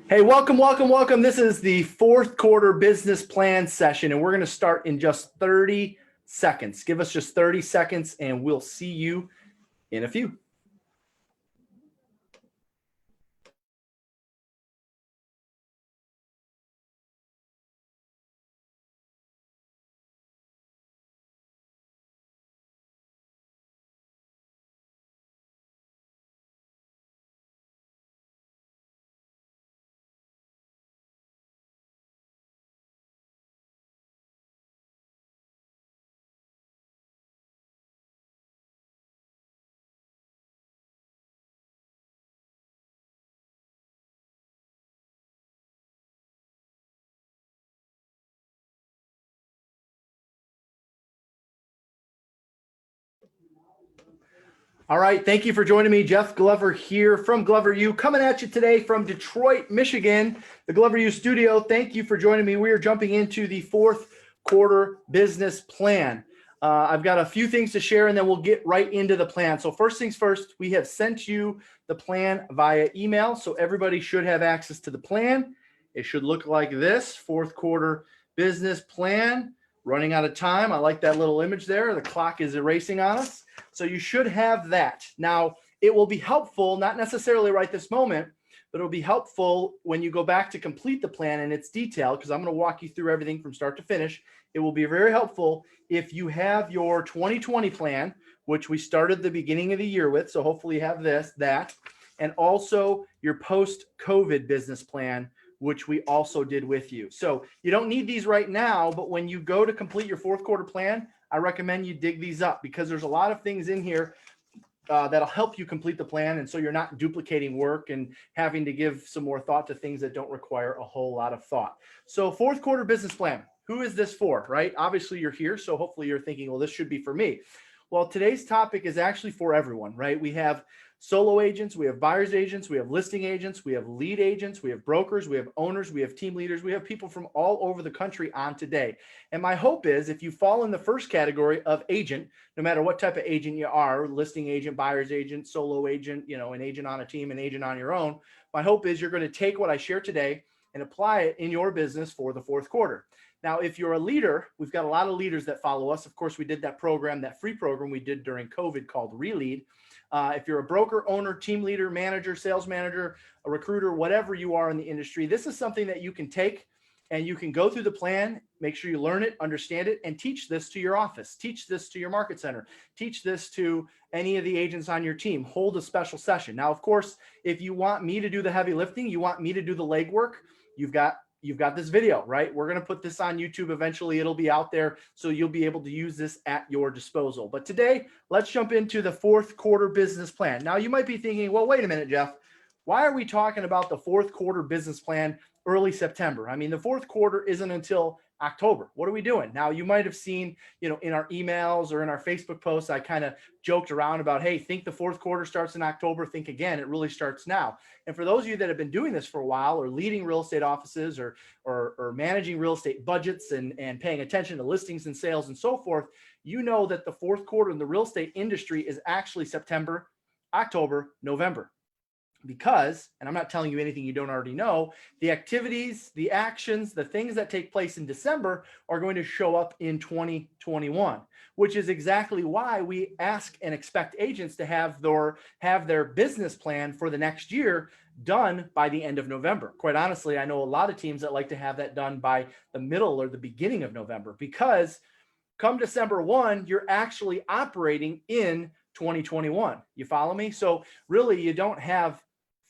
Hey, welcome. This is the fourth quarter business plan session, and we're going to start in just 30 seconds. Give us just 30 seconds, and we'll see you in a few. All right, thank you for joining me. Jeff Glover here from Glover U, coming at you today from Detroit, Michigan, the Glover U studio. Thank you for joining me. We are jumping into the fourth quarter business plan. I've got a few things to share, and then we'll get right into the plan. So first things first, we have sent you the plan via email, so everybody should have access to the plan. It should look like this: fourth quarter business plan. Running out of time. I like that little image there. The clock is erasing on us. So you should have that. Now, it will be helpful, not necessarily right this moment, but it'll be helpful when you go back to complete the plan in its detail, because I'm going to walk you through everything from start to finish. It will be very helpful if you have your 2020 plan, which we started the beginning of the year with. So hopefully you have that, and also your post-COVID business plan, which we also did with you. So you don't need these right now, but when you go to complete your fourth quarter plan, I recommend you dig these up, because there's a lot of things in here that'll help you complete the plan. And so you're not duplicating work and having to give some more thought to things that don't require a whole lot of thought. So fourth quarter business plan, who is this for, right? Obviously you're here, so hopefully you're thinking, well, this should be for me. Well, today's topic is actually for everyone, right? We have solo agents, we have buyer's agents, we have listing agents, we have lead agents, we have brokers, we have owners, we have team leaders, we have people from all over the country on today. And my hope is, if you fall in the first category of agent, no matter what type of agent you are, listing agent, buyer's agent, solo agent, an agent on a team, an agent on your own, my hope is you're going to take what I share today and apply it in your business for the fourth quarter. Now, if you're a leader, we've got a lot of leaders that follow us. Of course, we did that program, that free program we did during COVID called Relead. If you're a broker, owner, team leader, manager, sales manager, a recruiter, whatever you are in the industry, this is something that you can take and you can go through the plan, make sure you learn it, understand it, and teach this to your office, teach this to your market center, teach this to any of the agents on your team, hold a special session. Now, of course, if you want me to do the heavy lifting, you want me to do the legwork, you've got this video, right? We're going to put this on YouTube. Eventually it'll be out there, so you'll be able to use this at your disposal. But today, let's jump into the fourth quarter business plan. Now, you might be thinking, well, wait a minute, Jeff, why are we talking about the fourth quarter business plan early September? I mean, the fourth quarter isn't until October. What are we doing? Now, you might have seen, in our emails or in our Facebook posts, I kind of joked around about, hey, think the fourth quarter starts in October, think again, it really starts now. And for those of you that have been doing this for a while, or leading real estate offices, or managing real estate budgets and paying attention to listings and sales and so forth, you know that the fourth quarter in the real estate industry is actually September, October, November. Because, and I'm not telling you anything you don't already know, the activities, the actions, the things that take place in December are going to show up in 2021, which is exactly why we ask and expect agents to have their business plan for the next year done by the end of November. Quite honestly, I know a lot of teams that like to have that done by the middle or the beginning of November, because come December 1, you're actually operating in 2021. You follow me? So really, you don't have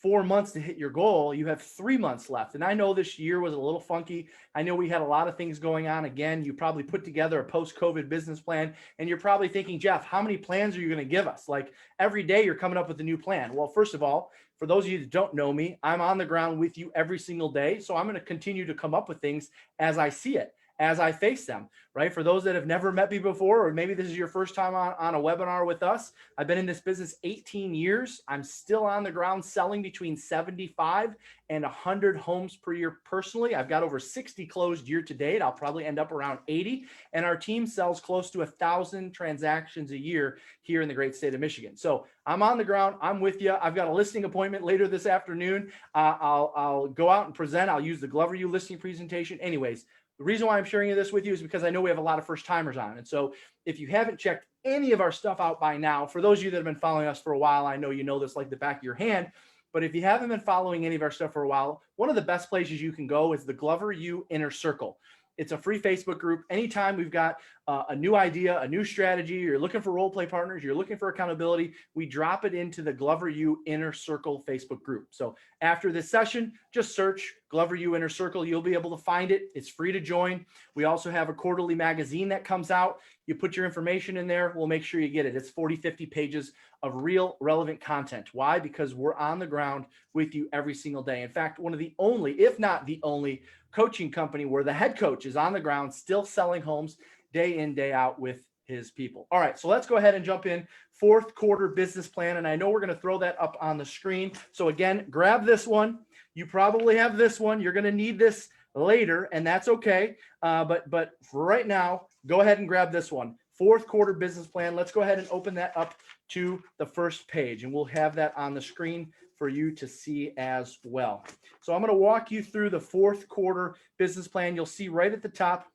4 months to hit your goal. You have 3 months left. And I know this year was a little funky. I know we had a lot of things going on. Again, you probably put together a post-COVID business plan, and you're probably thinking, Jeff, how many plans are you going to give us? Like, every day you're coming up with a new plan. Well, first of all, for those of you that don't know me, I'm on the ground with you every single day. So I'm going to continue to come up with things as I see it, as I face them, right? For those that have never met me before, or maybe this is your first time on a webinar with us, I've been in this business 18 years. I'm still on the ground selling between 75 and 100 homes per year personally. I've got over 60 closed year to date. I'll probably end up around 80. And our team sells close to 1,000 transactions a year here in the great state of Michigan. So I'm on the ground. I'm with you. I've got a listing appointment later this afternoon. I'll go out and present. I'll use the Glover U listing presentation. Anyways, the reason why I'm sharing this with you is because I know we have a lot of first timers on. And so if you haven't checked any of our stuff out by now, for those of you that have been following us for a while, I know you know this like the back of your hand. But if you haven't been following any of our stuff for a while, one of the best places you can go is the Glover U Inner Circle. It's a free Facebook group. Anytime we've got a new idea, a new strategy, you're looking for role play partners, you're looking for accountability, we drop it into the Glover U Inner Circle Facebook group. So after this session, just search Glover U Inner Circle. You'll be able to find it. It's free to join. We also have a quarterly magazine that comes out. You put your information in there. We'll make sure you get it. It's 40, 50 pages of real relevant content. Why? Because we're on the ground with you every single day. In fact, one of the only, if not the only, coaching company where the head coach is on the ground still selling homes day in, day out with his people. All right, so let's go ahead and jump in. Fourth quarter business plan. And I know we're going to throw that up on the screen. So again, grab this one. You probably have this one. You're going to need this later, and that's okay. But for right now, go ahead and grab this one. Fourth quarter business plan. Let's go ahead and open that up to the first page, and we'll have that on the screen for you to see as well. So I'm going to walk you through the fourth quarter business plan. You'll see right at the top,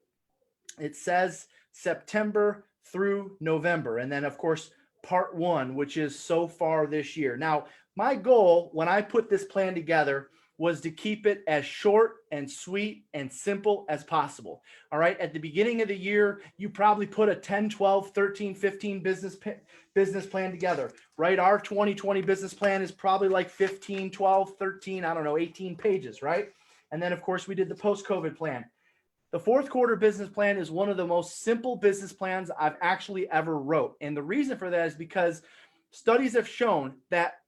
it says September through November. And then of course, part one, which is so far this year. Now, my goal when I put this plan together was to keep it as short and sweet and simple as possible. All right. At the beginning of the year, you probably put a 10, 12, 13, 15 business plan together, right? Our 2020 business plan is probably like 15, 12, 13, I don't know, 18 pages, right? And then of course we did the post-COVID plan. The fourth quarter business plan is one of the most simple business plans I've actually ever wrote. And the reason for that is because studies have shown that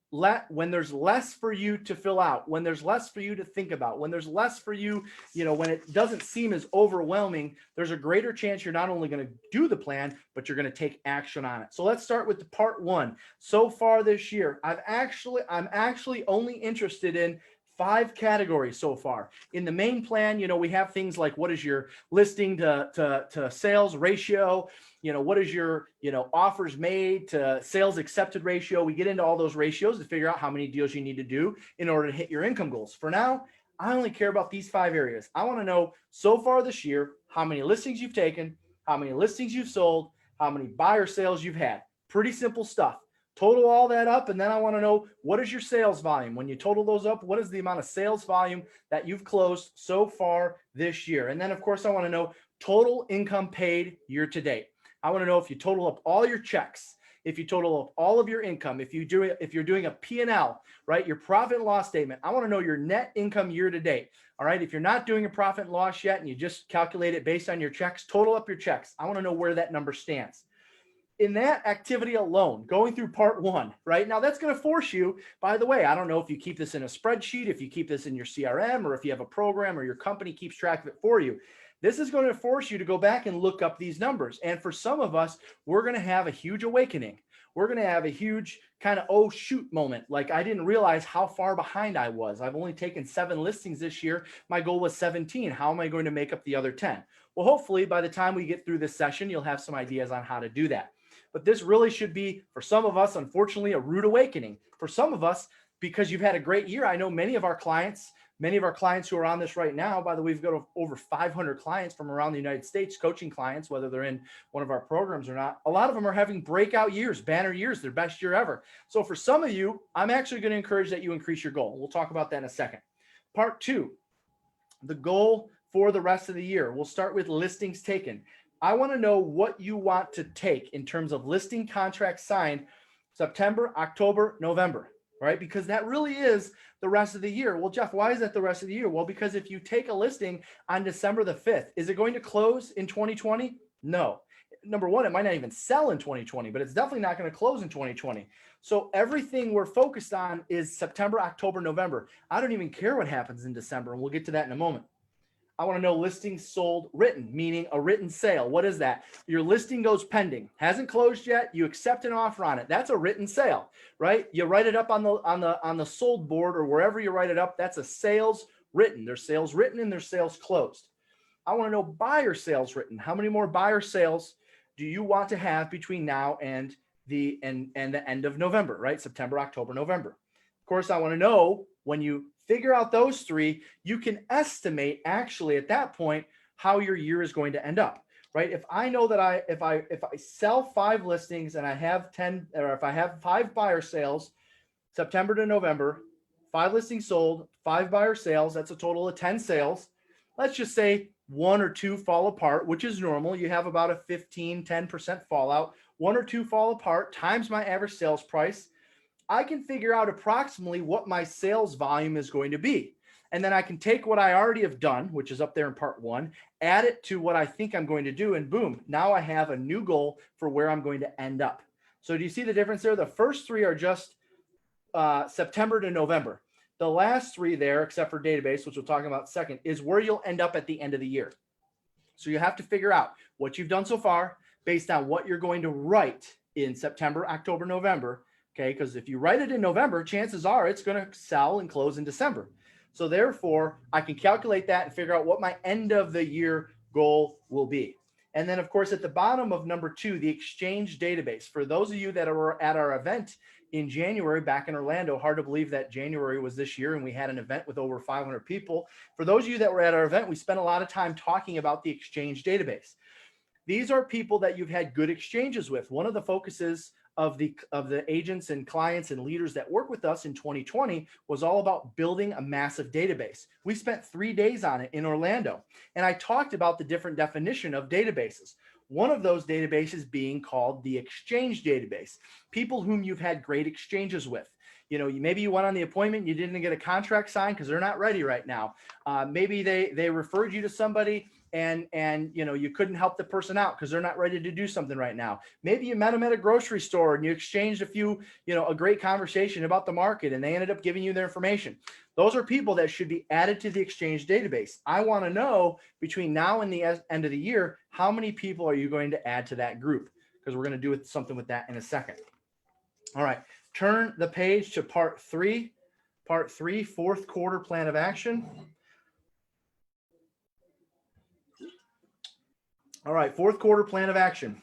when there's less for you to fill out, when there's less for you to think about, when there's less for you, when it doesn't seem as overwhelming, there's a greater chance you're not only going to do the plan, but you're going to take action on it. So let's start with the part one. So far this year, I'm actually only interested in 5 categories so far. In the main plan, we have things like what is your listing to sales ratio, what is your, offers made to sales accepted ratio. We get into all those ratios to figure out how many deals you need to do in order to hit your income goals. For now, I only care about these 5 areas. I want to know so far this year, how many listings you've taken, how many listings you've sold, how many buyer sales you've had. Pretty simple stuff. Total all that up, and then I want to know, what is your sales volume? When you total those up, what is the amount of sales volume that you've closed so far this year? And then, of course, I want to know total income paid year to date. I want to know if you total up all your checks, if you total up all of your income, if you're doing a P&L, right, your profit and loss statement. I want to know your net income year to date. All right, if you're not doing a profit and loss yet and you just calculate it based on your checks, total up your checks. I want to know where that number stands. In that activity alone, going through part one, right? Now that's going to force you, by the way, I don't know if you keep this in a spreadsheet, if you keep this in your CRM, or if you have a program or your company keeps track of it for you. This is going to force you to go back and look up these numbers. And for some of us, we're going to have a huge awakening. We're going to have a huge kind of, oh shoot moment. Like, I didn't realize how far behind I was. I've only taken 7 listings this year. My goal was 17. How am I going to make up the other 10? Well, hopefully by the time we get through this session, you'll have some ideas on how to do that. But this really should be, for some of us, unfortunately, a rude awakening. For some of us, because you've had a great year. I know many of our clients who are on this right now, by the way, we've got over 500 clients from around the United States, coaching clients, whether they're in one of our programs or not. A lot of them are having breakout years, banner years, their best year ever. So for some of you, I'm actually going to encourage that you increase your goal. We'll talk about that in a second. Part 2, the goal for the rest of the year. We'll start with listings taken. I want to know what you want to take in terms of listing contracts signed September, October, November, right? Because that really is the rest of the year. Well, Jeff, why is that the rest of the year? Well, because if you take a listing on December the 5th, is it going to close in 2020? No. Number one, it might not even sell in 2020, but it's definitely not going to close in 2020. So everything we're focused on is September, October, November. I don't even care what happens in December, and we'll get to that in a moment. I want to know listings sold written, meaning a written sale. What is that? Your listing goes pending, hasn't closed yet. You accept an offer on it. That's a written sale, right? You write it up on the sold board or wherever you write it up. That's a sales written. There's sales written and there's sales closed. I want to know buyer sales written. How many more buyer sales do you want to have between now and the end of November, right? September, October, November. Of course, I want to know when you figure out those three, you can estimate actually at that point how your year is going to end up, right? If I know that if I sell 5 listings and I have 10, or if I have 5 buyer sales, September to November, 5 listings sold, 5 buyer sales, that's a total of 10 sales. Let's just say 1 or 2 fall apart, which is normal. You have about a 10% fallout. 1 or 2 fall apart times my average sales price. I can figure out approximately what my sales volume is going to be. And then I can take what I already have done, which is up there in part 1, add it to what I think I'm going to do, and boom, now I have a new goal for where I'm going to end up. So do you see the difference there? The first 3 are just September to November. The last 3 there, except for database, which we'll talk about second, is where you'll end up at the end of the year. So you have to figure out what you've done so far based on what you're going to write in September, October, November. Okay, because if you write it in November, chances are it's going to sell and close in December. So therefore, I can calculate that and figure out what my end of the year goal will be. And then, of course, at the bottom of number 2, the exchange database. For those of you that are at our event in January back in Orlando, hard to believe that January was this year and we had an event with over 500 people. For those of you that were at our event, we spent a lot of time talking about the exchange database. These are people that you've had good exchanges with. One of the focuses of the agents and clients and leaders that work with us in 2020 was all about building a massive database. We spent 3 days on it in Orlando, and I talked about the different definition of databases. One of those databases being called the exchange database, people whom you've had great exchanges with. You know, maybe you went on the appointment, you didn't get a contract signed because they're not ready right now. Maybe they referred you to somebody and you know, you couldn't help the person out because they're not ready to do something right now. Maybe you met them at a grocery store and you exchanged a great conversation about the market and they ended up giving you their information. Those are people that should be added to the exchange database. I want to know between now and the end of the year, how many people are you going to add to that group? Because we're going to do something with that in a second. All right, turn the page to part 3, 4th quarter plan of action. All right, 4th quarter plan of action.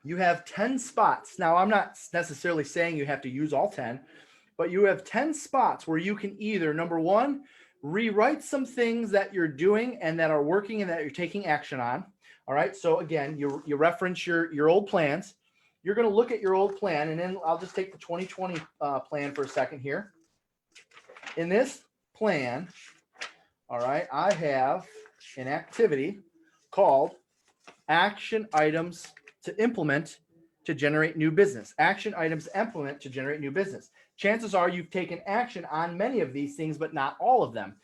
You have 10 spots. Now, I'm not necessarily saying you have to use all 10, but you have 10 spots where you can either, number 1, rewrite some things that you're doing and that are working and that you're taking action on. All right, so again, you reference your old plans. You're going to look at your old plan, and then I'll just take the 2020 plan for a second here. In this plan, all right, I have an activity called action items to implement to generate new business. Action items to implement to generate new business. Chances are you've taken action on many of these things, but not all of them.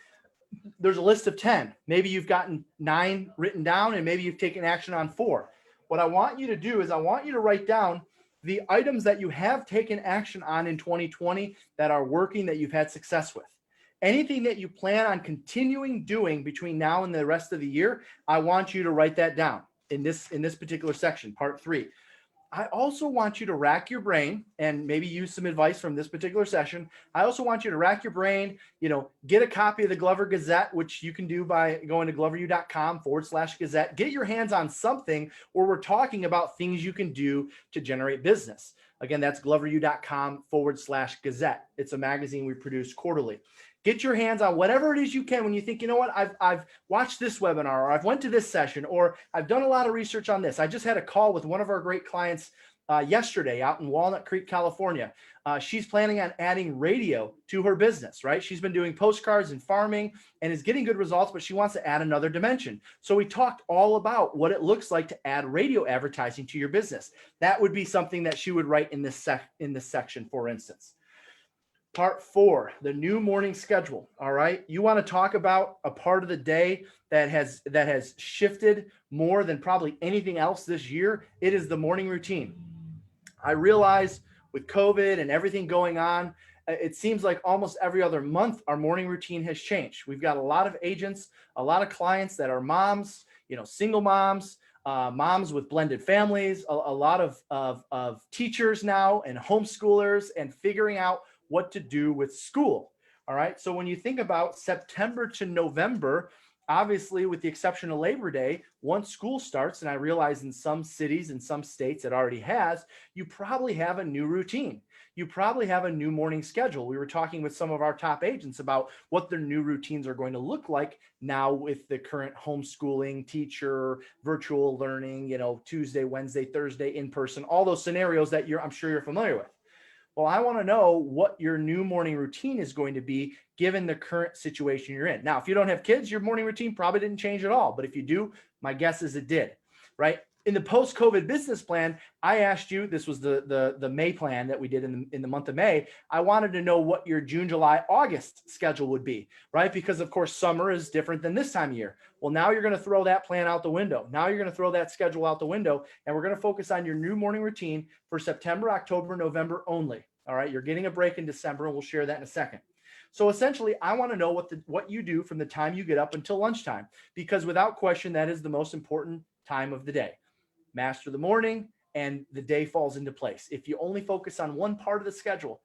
There's a list of 10. Maybe you've gotten 9 written down and maybe you've taken action on 4. What I want you to do is I want you to write down the items that you have taken action on in 2020 that are working, that you've had success with. Anything that you plan on continuing doing between now and the rest of the year, I want you to write that down in this particular section, part 3. I also want you to rack your brain and maybe use some advice from this particular session. I also want you to rack your brain, get a copy of the Glover Gazette, which you can do by going to gloveru.com/Gazette. Get your hands on something where we're talking about things you can do to generate business. Again, that's gloveru.com/Gazette. It's a magazine we produce quarterly. Get your hands on whatever it is you can when you think, you know what, I've watched this webinar, or I've went to this session, or I've done a lot of research on this. I just had a call with one of our great clients yesterday out in Walnut Creek, California. She's planning on adding radio to her business, right? She's been doing postcards and farming and is getting good results, but she wants to add another dimension. So we talked all about what it looks like to add radio advertising to your business. That would be something that she would write in this section, for instance. Part 4, the new morning schedule. All right. You want to talk about a part of the day that has shifted more than probably anything else this year. It is the morning routine. I realize with COVID and everything going on, It seems like almost every other month, our morning routine has changed. We've got a lot of agents, a lot of clients that are moms, single moms, moms with blended families, a lot of teachers now and homeschoolers, and figuring out what to do with school. All right. So when you think about September to November, obviously, with the exception of Labor Day, once school starts, and I realize in some cities and some states it already has, you probably have a new routine. You probably have a new morning schedule. We were talking with some of our top agents about what their new routines are going to look like now with the current homeschooling, teacher, virtual learning, Tuesday, Wednesday, Thursday, in person, all those scenarios that I'm sure you're familiar with. Well, I want to know what your new morning routine is going to be given the current situation you're in. Now, if you don't have kids, your morning routine probably didn't change at all. But if you do, my guess is it did, right? In the post-COVID business plan, I asked you, this was the May plan that we did in the month of May. I wanted to know what your June, July, August schedule would be, right? Because of course, summer is different than this time of year. Well, now you're going to throw that plan out the window. Now you're going to throw that schedule out the window, and we're going to focus on your new morning routine for September, October, November only. All right. You're getting a break in December, and we'll share that in a second. So essentially, I want to know what you do from the time you get up until lunchtime, because without question, that is the most important time of the day. Master the morning, and the day falls into place. If you only focus on one part of the schedule,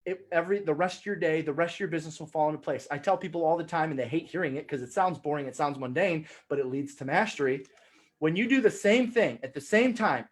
the rest of your day, the rest of your business will fall into place. I tell people all the time, and they hate hearing it because it sounds boring, it sounds mundane, but it leads to mastery. When you do the same thing at the same time,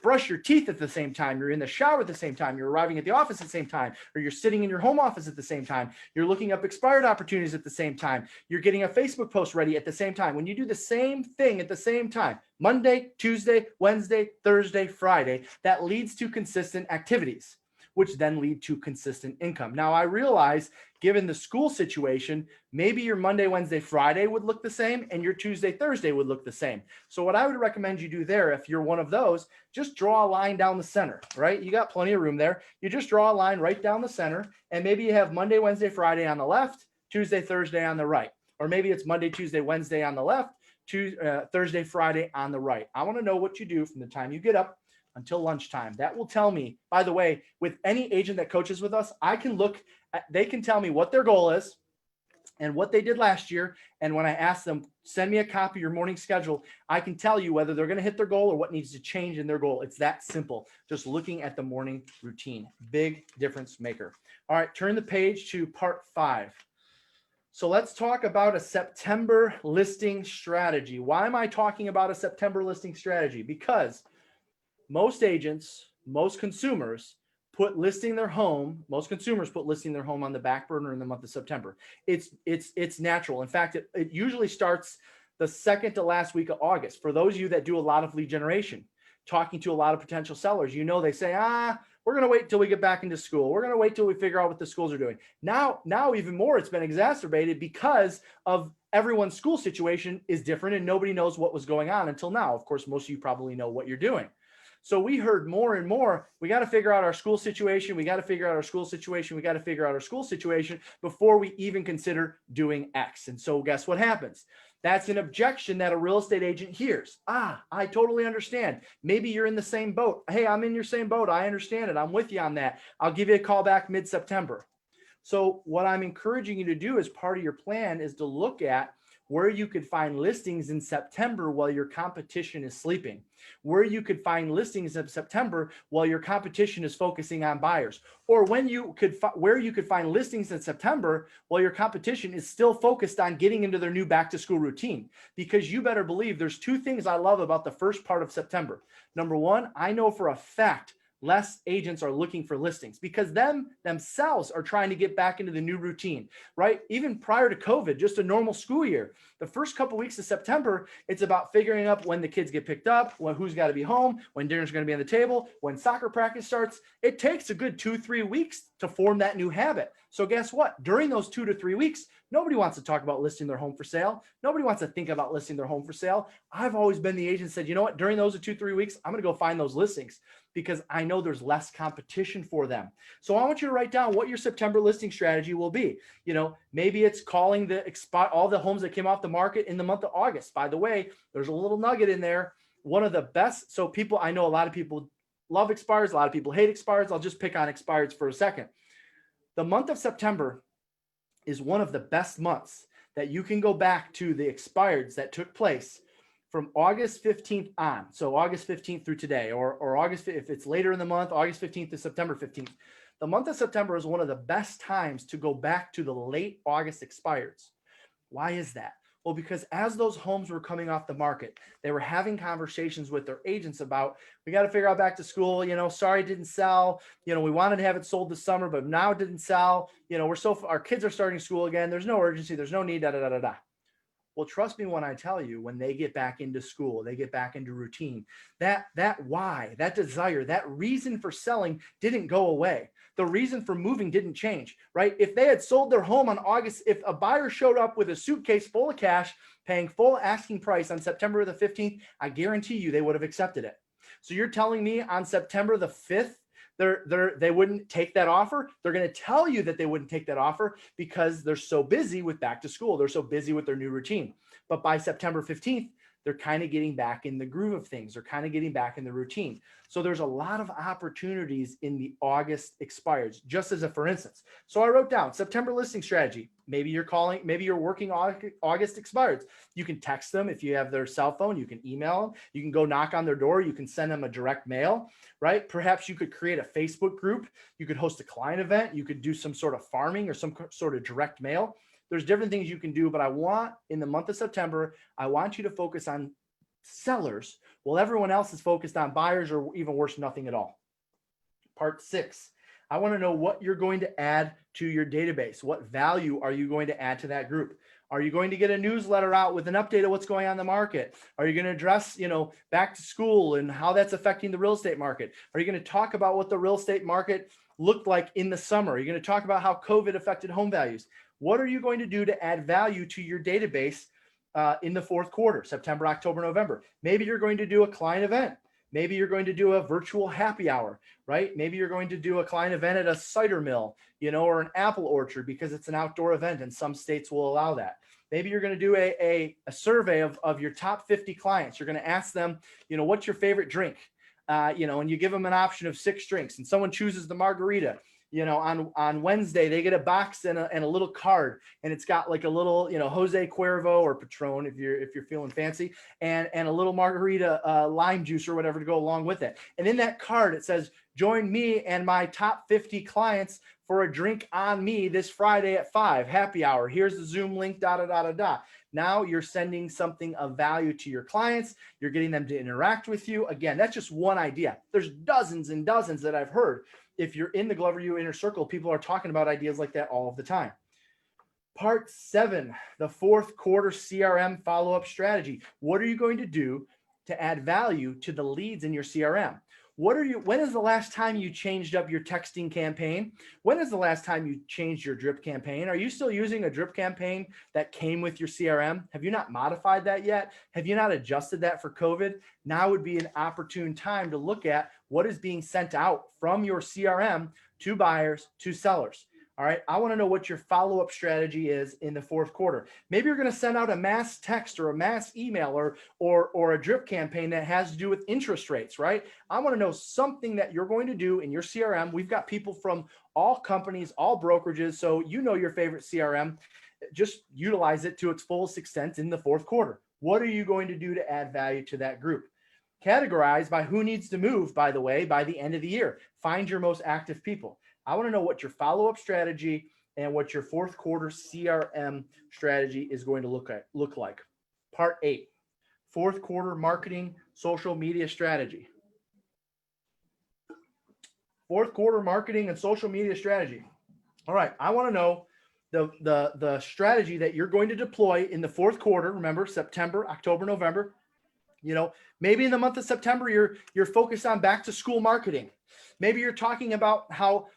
brush your teeth at the same time, you're in the shower at the same time, you're arriving at the office at the same time, or you're sitting in your home office at the same time, you're looking up expired opportunities at the same time, you're getting a Facebook post ready at the same time. When you do the same thing at the same time, Monday, Tuesday, Wednesday, Thursday, Friday, that leads to consistent activities, which then lead to consistent income. Now, I realize, given the school situation, maybe your Monday, Wednesday, Friday would look the same, and your Tuesday, Thursday would look the same. So what I would recommend you do there, if you're one of those, just draw a line down the center, right? You got plenty of room there. You just draw a line right down the center, and maybe you have Monday, Wednesday, Friday on the left, Tuesday, Thursday on the right. Or maybe it's Monday, Tuesday, Wednesday on the left, Thursday, Friday on the right. I want to know what you do from the time you get up until lunchtime. That will tell me, by the way, with any agent that coaches with us, they can tell me what their goal is and what they did last year. And when I ask them, send me a copy of your morning schedule, I can tell you whether they're going to hit their goal or what needs to change in their goal. It's that simple. Just looking at the morning routine, big difference maker. All right, turn the page to part 5. So let's talk about a September listing strategy. Why am I talking about a September listing strategy? Because most agents, most consumers put listing their home on the back burner in the month of September. It's natural. In fact, it usually starts the second to last week of August. For those of you that do a lot of lead generation, talking to a lot of potential sellers, they say, we're going to wait till we get back into school. We're going to wait till we figure out what the schools are doing. Now even more, it's been exacerbated because of everyone's school situation is different and nobody knows what was going on until now. Of course, most of you probably know what you're doing. So we heard more and more, we got to figure out our school situation. We got to figure out our school situation. We got to figure out our school situation before we even consider doing X. And so guess what happens? That's an objection that a real estate agent hears. I totally understand. Maybe you're in the same boat. Hey, I'm in your same boat. I understand it. I'm with you on that. I'll give you a call back mid-September. So what I'm encouraging you to do as part of your plan is to look at where you could find listings in September while your competition is sleeping, where you could find listings in September while your competition is focusing on buyers, or where you could find listings in September while your competition is still focused on getting into their new back to school routine. Because you better believe there's 2 things I love about the first part of September. Number 1, I know for a fact less agents are looking for listings because themselves are trying to get back into the new routine, right? Even prior to COVID, just a normal school year, the first couple of weeks of September, it's about figuring out when the kids get picked up, who's got to be home, when dinner's going to be on the table, when soccer practice starts. It takes a good 2-3 weeks to form that new habit. So guess what? During those 2 to 3 weeks, nobody wants to talk about listing their home for sale. Nobody wants to think about listing their home for sale. I've always been the agent that said, you know what, during those 2-3 weeks, I'm going to go find those listings because I know there's less competition for them. So I want you to write down what your September listing strategy will be. Maybe it's calling all the homes that came off the market in the month of August. By the way, there's a little nugget in there. One of the best. So I know a lot of people love expires. A lot of people hate expires. I'll just pick on expires for a second. The month of September is one of the best months that you can go back to the expireds that took place from August 15th on. So August 15th through today, or August, if it's later in the month, August 15th to September 15th. The month of September is one of the best times to go back to the late August expireds. Why is that? Well, because as those homes were coming off the market, they were having conversations with their agents about, we got to figure out back to school, sorry, it didn't sell. We wanted to have it sold this summer, but now it didn't sell. Our kids are starting school again. There's no urgency. There's no need, da, da, da, da, da. Well, trust me when I tell you, when they get back into school, they get back into routine, that why, that desire, that reason for selling didn't go away. The reason for moving didn't change, right? If they had sold their home on August, if a buyer showed up with a suitcase full of cash, paying full asking price on September the 15th, I guarantee you they would have accepted it. So you're telling me on September the 5th, they wouldn't take that offer? They're going to tell you that they wouldn't take that offer because they're so busy with back to school. They're so busy with their new routine. But by September 15th, they're kind of getting back in the groove of things. They're kind of getting back in the routine. So there's a lot of opportunities in the August expires, just as a for instance. So I wrote down September listing strategy. Maybe you're working August expires. You can text them if you have their cell phone. You can email them. You can go knock on their door. You can send them a direct mail, right? Perhaps you could create a Facebook group. You could host a client event. You could do some sort of farming or some sort of direct mail. There's different things you can do, but I want in the month of September, I want you to focus on sellers while everyone else is focused on buyers, or even worse, nothing at all. Part 6, I want to know what you're going to add to your database. What value are you going to add to that group? Are you going to get a newsletter out with an update of what's going on in the market? Are you going to address, back to school and how that's affecting the real estate market? Are you going to talk about what the real estate market looked like in the summer? Are you going to talk about how COVID affected home values? What are you going to do to add value to your database in the fourth quarter, September, October, November? Maybe you're going to do a client event. Maybe you're going to do a virtual happy hour, right? Maybe you're going to do a client event at a cider mill, or an apple orchard because it's an outdoor event and some states will allow that. Maybe you're going to do a survey of your top 50 clients. You're going to ask them, what's your favorite drink? And you give them an option of 6 drinks and someone chooses the margarita. On Wednesday, they get a box and a little card, and it's got like a little, Jose Cuervo or Patron if you're feeling fancy, and a little margarita lime juice or whatever to go along with it. And in that card, it says, join me and my top 50 clients for a drink on me this Friday at 5, happy hour. Here's the Zoom link, da, da, da, da, da. Now you're sending something of value to your clients. You're getting them to interact with you. Again, that's just one idea. There's dozens and dozens that I've heard. If you're in the Glover U inner circle, people are talking about ideas like that all of the time. Part 7, the fourth quarter CRM follow-up strategy. What are you going to do to add value to the leads in your CRM? When is the last time you changed up your texting campaign? When is the last time you changed your drip campaign? Are you still using a drip campaign that came with your CRM? Have you not modified that yet? Have you not adjusted that for COVID? Now would be an opportune time to look at what is being sent out from your CRM to buyers, to sellers. All right. I want to know what your follow-up strategy is in the fourth quarter. Maybe you're going to send out a mass text or a mass email or a drip campaign that has to do with interest rates, right? I want to know something that you're going to do in your CRM. We've got people from all companies, all brokerages. So your favorite CRM, just utilize it to its fullest extent in the fourth quarter. What are you going to do to add value to that group? Categorize by who needs to move, by the way, by the end of the year. Find your most active people. I want to know what your follow-up strategy and what your fourth quarter CRM strategy is going to look like. Part 8, fourth quarter marketing, social media strategy. Fourth quarter marketing and social media strategy. All right, I want to know the strategy that you're going to deploy in the fourth quarter. Remember, September, October, November. Maybe in the month of September, you're focused on back to school marketing. Maybe you're talking about how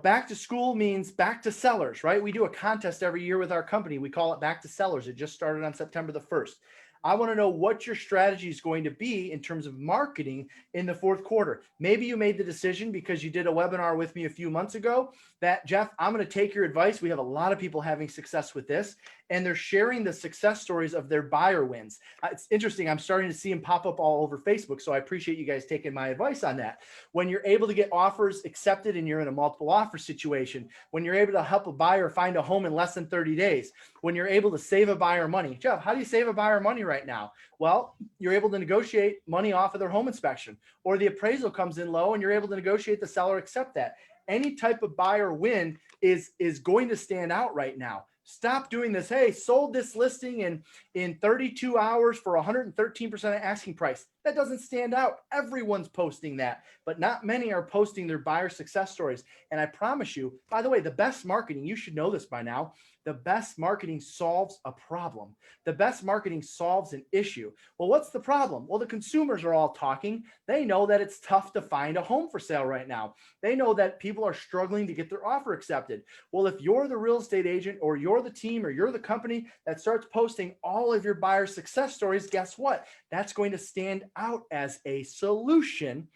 back to school means back to sellers, right? We do a contest every year with our company. We call it Back to Sellers. It just started on September the 1st. I want to know what your strategy is going to be in terms of marketing in the fourth quarter. Maybe you made the decision because you did a webinar with me a few months ago that, Jeff, I'm going to take your advice. We have a lot of people having success with this, and they're sharing the success stories of their buyer wins. It's interesting. I'm starting to see them pop up all over Facebook. So I appreciate you guys taking my advice on that. When you're able to get offers accepted and you're in a multiple offer situation, when you're able to help a buyer find a home in less than 30 days, when you're able to save a buyer money. Jeff, how do you save a buyer money right now? Well, you're able to negotiate money off of their home inspection, or the appraisal comes in low and you're able to negotiate the seller accept that. Any type of buyer win is going to stand out right now. Stop doing this. Hey, sold this listing in 32 hours for 113% of asking price. That doesn't stand out. Everyone's posting that, but not many are posting their buyer success stories. And I promise you, by the way, the best marketing, you should know this by now, the best marketing solves a problem. The best marketing solves an issue. Well, what's the problem? Well, the consumers are all talking. They know that it's tough to find a home for sale right now. They know that people are struggling to get their offer accepted. Well, if you're the real estate agent, or you're the team, or you're the company that starts posting all of your buyer success stories, guess what? That's going to stand out as a solution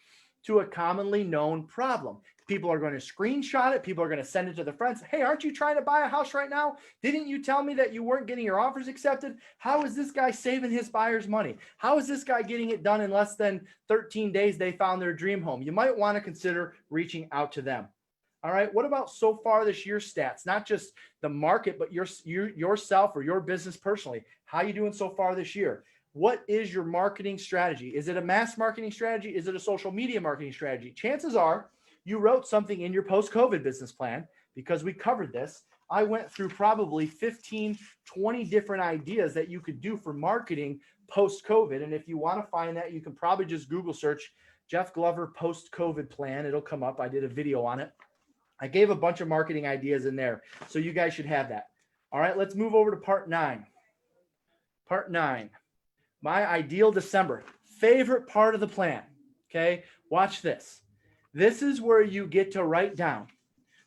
to a commonly known problem. People are going to screenshot it. People are going to send it to their friends. Hey, aren't you trying to buy a house right now? Didn't you tell me that you weren't getting your offers accepted? How is this guy saving his buyer's money? How is this guy getting it done in less than 13 days? They found their dream home. You might want to consider reaching out to them. All right. What about so far this year stats? Not just the market, but yourself or your business personally. How are you doing so far this year? What is your marketing strategy? Is it a mass marketing strategy? Is it a social media marketing strategy? Chances are you wrote something in your post-COVID business plan, because we covered this. I went through probably 15, 20 different ideas that you could do for marketing post-COVID. And if you want to find that, you can probably just Google search Jeff Glover post-COVID plan. It'll come up. I did a video on it. I gave a bunch of marketing ideas in there. So you guys should have that. All right, let's move over to part 9. Part 9. My ideal December, favorite part of the plan. Okay, watch this. This is where you get to write down,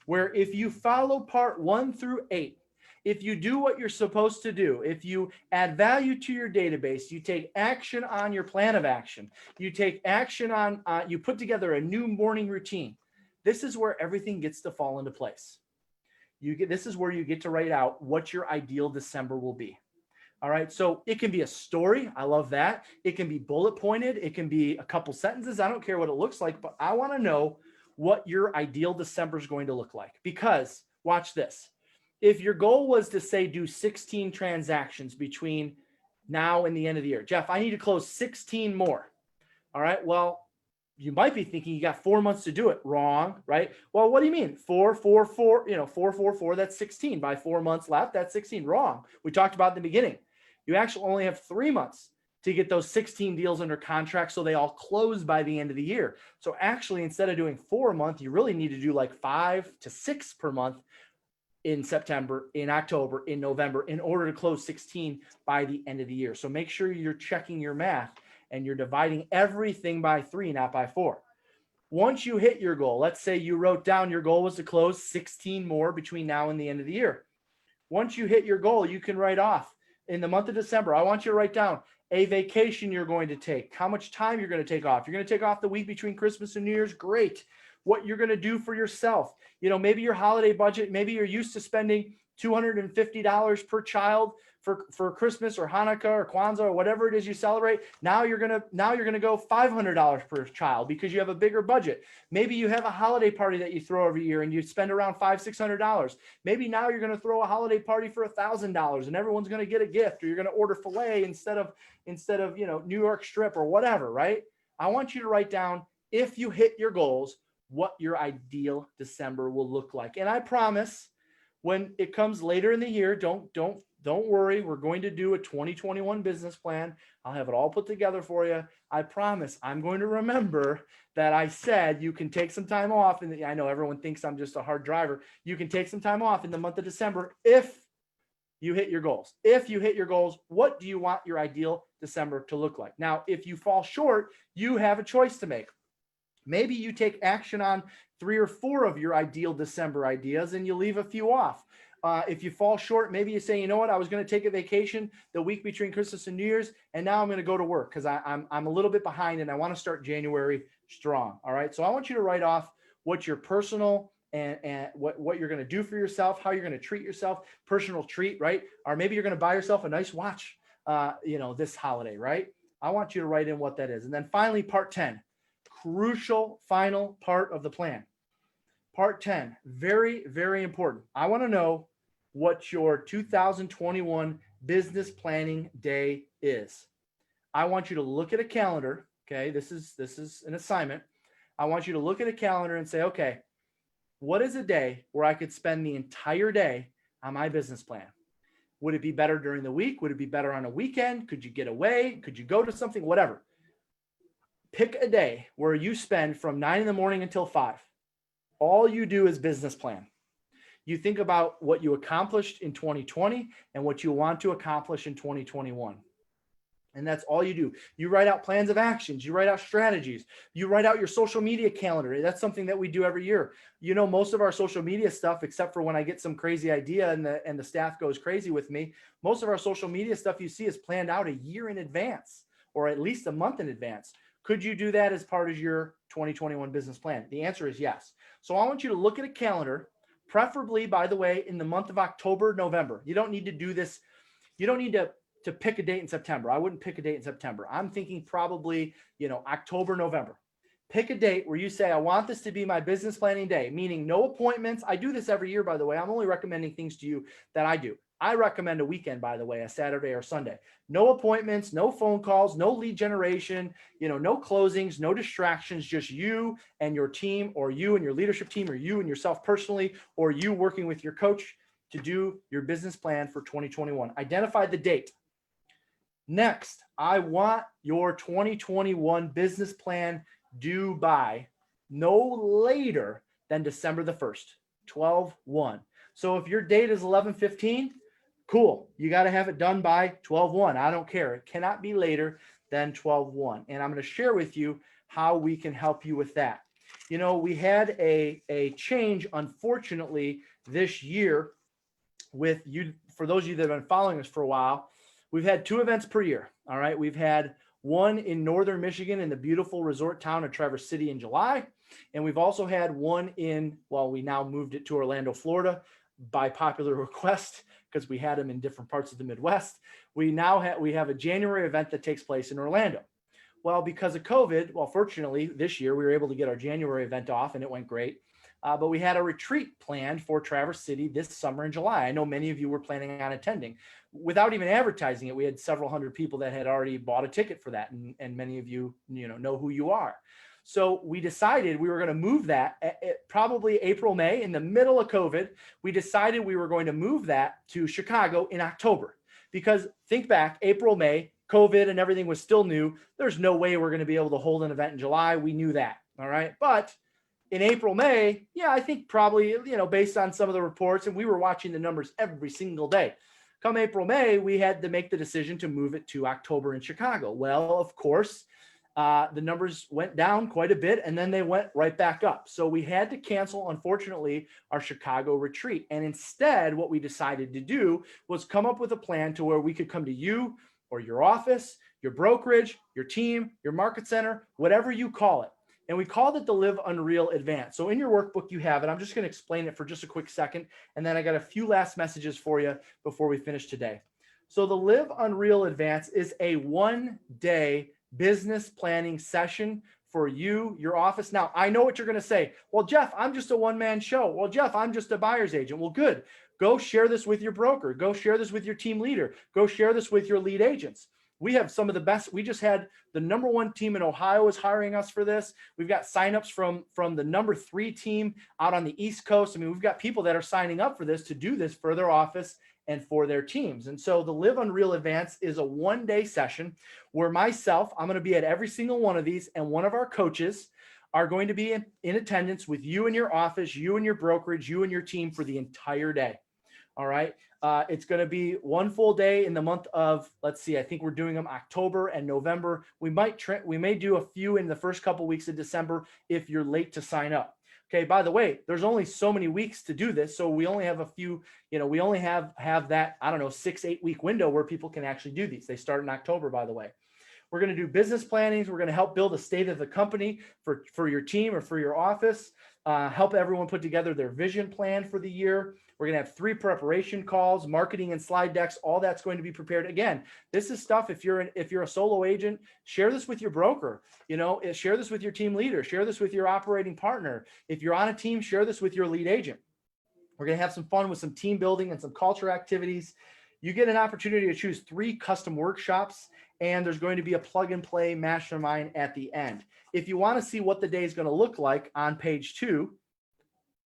where if you follow part 1 through 8, if you do what you're supposed to do, if you add value to your database, you take action on your plan of action, you take action on, you put together a new morning routine. This is where everything gets to fall into place. This is where you get to write out what your ideal December will be. All right. So it can be a story. I love that. It can be bullet pointed. It can be a couple sentences. I don't care what it looks like, but I want to know what your ideal December is going to look like. Because watch this. If your goal was to say, do 16 transactions between now and the end of the year, Jeff, I need to close 16 more. All right. Well, you might be thinking you got 4 months to do it. Wrong, right? Well, what do you mean? 4, 4, 4, 4, 4, 4, that's 16. By 4 months left, that's 16. Wrong. We talked about in the beginning. You actually only have 3 months to get those 16 deals under contract so they all close by the end of the year. So actually, instead of doing 4 a month, you really need to do like 5 to 6 per month in September, in October, in November, in order to close 16 by the end of the year. So make sure you're checking your math and you're dividing everything by 3, not by 4. Once you hit your goal, let's say you wrote down your goal was to close 16 more between now and the end of the year. Once you hit your goal, you can write off in the month of December. I want you to write down a vacation you're going to take, how much time you're going to take off. You're going to take off the week between Christmas and New Year's. Great. What you're going to do for yourself. Maybe your holiday budget, maybe you're used to spending $250 per child for Christmas or Hanukkah or Kwanzaa or whatever it is you celebrate. Now you're gonna go $500 per child because you have a bigger budget. Maybe you have a holiday party that you throw every year and you spend around $500-$600. Maybe now you're gonna throw a holiday party for $1,000 and everyone's gonna get a gift, or you're gonna order filet instead of New York strip or whatever, right? I want you to write down, if you hit your goals, what your ideal December will look like. And I promise, when it comes later in the year, don't worry. We're going to do a 2021 business plan. I'll have it all put together for you. I promise I'm going to remember that I said you can take some time off. And I know everyone thinks I'm just a hard driver. You can take some time off in the month of December if you hit your goals. If you hit your goals, what do you want your ideal December to look like? Now, if you fall short, you have a choice to make. Maybe you take action on 3 or 4 of your ideal December ideas and you leave a few off. If you fall short, maybe you say, you know what, I was going to take a vacation the week between Christmas and New Year's, and now I'm going to go to work because I'm a little bit behind and I want to start January strong. All right. So I want you to write off what your personal and what you're going to do for yourself, how you're going to treat yourself, personal treat, right? Or maybe you're going to buy yourself a nice watch, this holiday, right? I want you to write in what that is. And then finally, part 10, crucial final part of the plan. Part 10, very, very important. I want to know what your 2021 business planning day is. I want you to look at a calendar. Okay. This is an assignment. I want you to look at a calendar and say, okay, what is a day where I could spend the entire day on my business plan? Would it be better during the week? Would it be better on a weekend? Could you get away? Could you go to something? Whatever. Pick a day where you spend from 9 in the morning until 5. All you do is business plan. You think about what you accomplished in 2020 and what you want to accomplish in 2021. And that's all you do. You write out plans of actions. You write out strategies. You write out your social media calendar. That's something that we do every year. Most of our social media stuff, except for when I get some crazy idea and the staff goes crazy with me, most of our social media stuff you see is planned out a year in advance or at least a month in advance. Could you do that as part of your 2021 business plan? The answer is yes. So I want you to look at a calendar, preferably, by the way, in the month of October, November. You don't need to do this. You don't need to pick a date in September. I wouldn't pick a date in September. I'm thinking probably, October, November. Pick a date where you say, I want this to be my business planning day, meaning no appointments. I do this every year, by the way. I'm only recommending things to you that I do. I recommend a weekend, by the way, a Saturday or Sunday. No appointments, no phone calls, no lead generation, no closings, no distractions, just you and your team, or you and your leadership team, or you and yourself personally, or you working with your coach to do your business plan for 2021. Identify the date. Next, I want your 2021 business plan due by no later than December the 1st, 12/1. So if your date is 11/15, cool. You got to have it done by 12/1. I don't care. It cannot be later than 12/1. And I'm going to share with you how we can help you with that. We had a change, unfortunately, this year with you. For those of you that have been following us for a while, we've had 2 events per year. All right. We've had one in Northern Michigan in the beautiful resort town of Traverse City in July. And we've also had one we now moved it to Orlando, Florida by popular request because we had them in different parts of the Midwest. We have a January event that takes place in Orlando. Well, because of COVID, fortunately this year we were able to get our January event off and it went great. But we had a retreat planned for Traverse City this summer in July. I know many of you were planning on attending. Without even advertising it, we had several hundred people that had already bought a ticket for that. And many of you, know who you are. So we decided we were going to move that probably April, May, in the middle of COVID. We decided we were going to move that to Chicago in October because think back, April, May, COVID and everything was still new. There's no way we're going to be able to hold an event in July. We knew that. All right. But in April, May, I think probably, based on some of the reports, and we were watching the numbers every single day. Come April, May, we had to make the decision to move it to October in Chicago. Well, of course, the numbers went down quite a bit and then they went right back up. So we had to cancel, unfortunately, our Chicago retreat. And instead, what we decided to do was come up with a plan to where we could come to you or your office, your brokerage, your team, your market center, whatever you call it. And we called it the Live Unreal Advance. So in your workbook, you have it. I'm just going to explain it for just a quick second. And then I got a few last messages for you before we finish today. So the Live Unreal Advance is a 1-day business planning session for you, your office. Now, I know what you're going to say. Well, Jeff, I'm just a one-man show. Well, Jeff, I'm just a buyer's agent. Well, good. Go share this with your broker. Go share this with your team leader. Go share this with your lead agents. We have some of the best. We just had the #1 team in Ohio is hiring us for this. We've got signups from the #3 team out on the East Coast. I mean, we've got people that are signing up for this to do this for their office and for their teams. And so the Live Unreal Advance is a 1-day session where myself, I'm going to be at every single one of these, and one of our coaches are going to be in attendance with you in your office, you and your brokerage, you and your team for the entire day. All right. It's going to be 1 full day in the month of, let's see, I think we're doing them October and November. We may do a few in the first couple weeks of December if you're late to sign up. Okay, by the way, there's only so many weeks to do this. So we only have a few, we only have that, I don't know, 6-8 week window where people can actually do these. They start in October, by the way. We're going to do business plannings. We're going to help build a state of the company for your team or for your office, help everyone put together their vision plan for the year. We're going to have 3 preparation calls, marketing and slide decks. All that's going to be prepared. Again, this is stuff. If you're a solo agent, share this with your broker, share this with your team leader, share this with your operating partner. If you're on a team, share this with your lead agent. We're going to have some fun with some team building and some culture activities. You get an opportunity to choose 3 custom workshops, and there's going to be a plug and play mastermind at the end. If you want to see what the day is going to look like on page 2,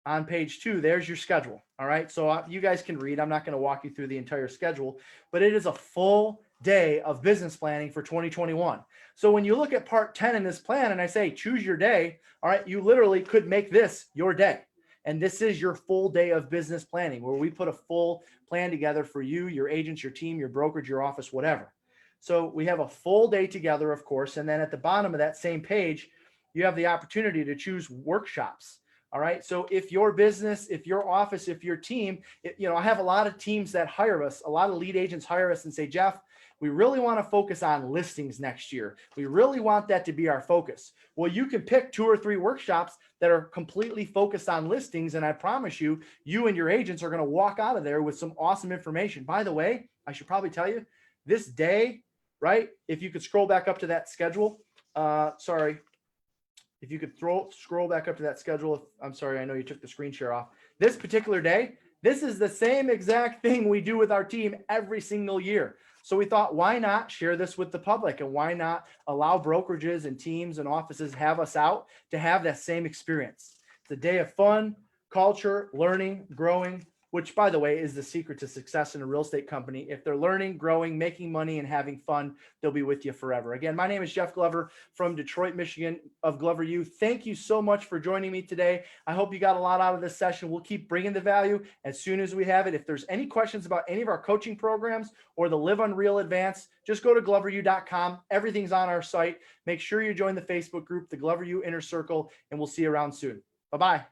there's your schedule. All right. So you guys can read. I'm not going to walk you through the entire schedule, but it is a full day of business planning for 2021. So when you look at part 10 in this plan and I say, choose your day, all right, you literally could make this your day. And this is your full day of business planning, where we put a full plan together for you, your agents, your team, your brokerage, your office, whatever. So we have a full day together, of course. And then at the bottom of that same page, you have the opportunity to choose workshops. All right. So if your business, if your office, if your team, I have a lot of teams that hire us, a lot of lead agents hire us and say, Jeff, we really want to focus on listings next year. We really want that to be our focus. Well, you can pick 2 or 3 workshops that are completely focused on listings. And I promise you, you and your agents are going to walk out of there with some awesome information. By the way, I should probably tell you this day, right? If you could scroll back up to that schedule, if you could scroll back up to that schedule. I'm sorry, I know you took the screen share off. This particular day, this is the same exact thing we do with our team every single year. So we thought, why not share this with the public, and why not allow brokerages and teams and offices have us out to have that same experience? It's a day of fun, culture, learning, growing, which, by the way, is the secret to success in a real estate company. If they're learning, growing, making money, and having fun, they'll be with you forever. Again, my name is Jeff Glover from Detroit, Michigan of Glover U. Thank you so much for joining me today. I hope you got a lot out of this session. We'll keep bringing the value as soon as we have it. If there's any questions about any of our coaching programs or the Live Unreal Advance, just go to gloveru.com. Everything's on our site. Make sure you join the Facebook group, the Glover U Inner Circle, and we'll see you around soon. Bye-bye.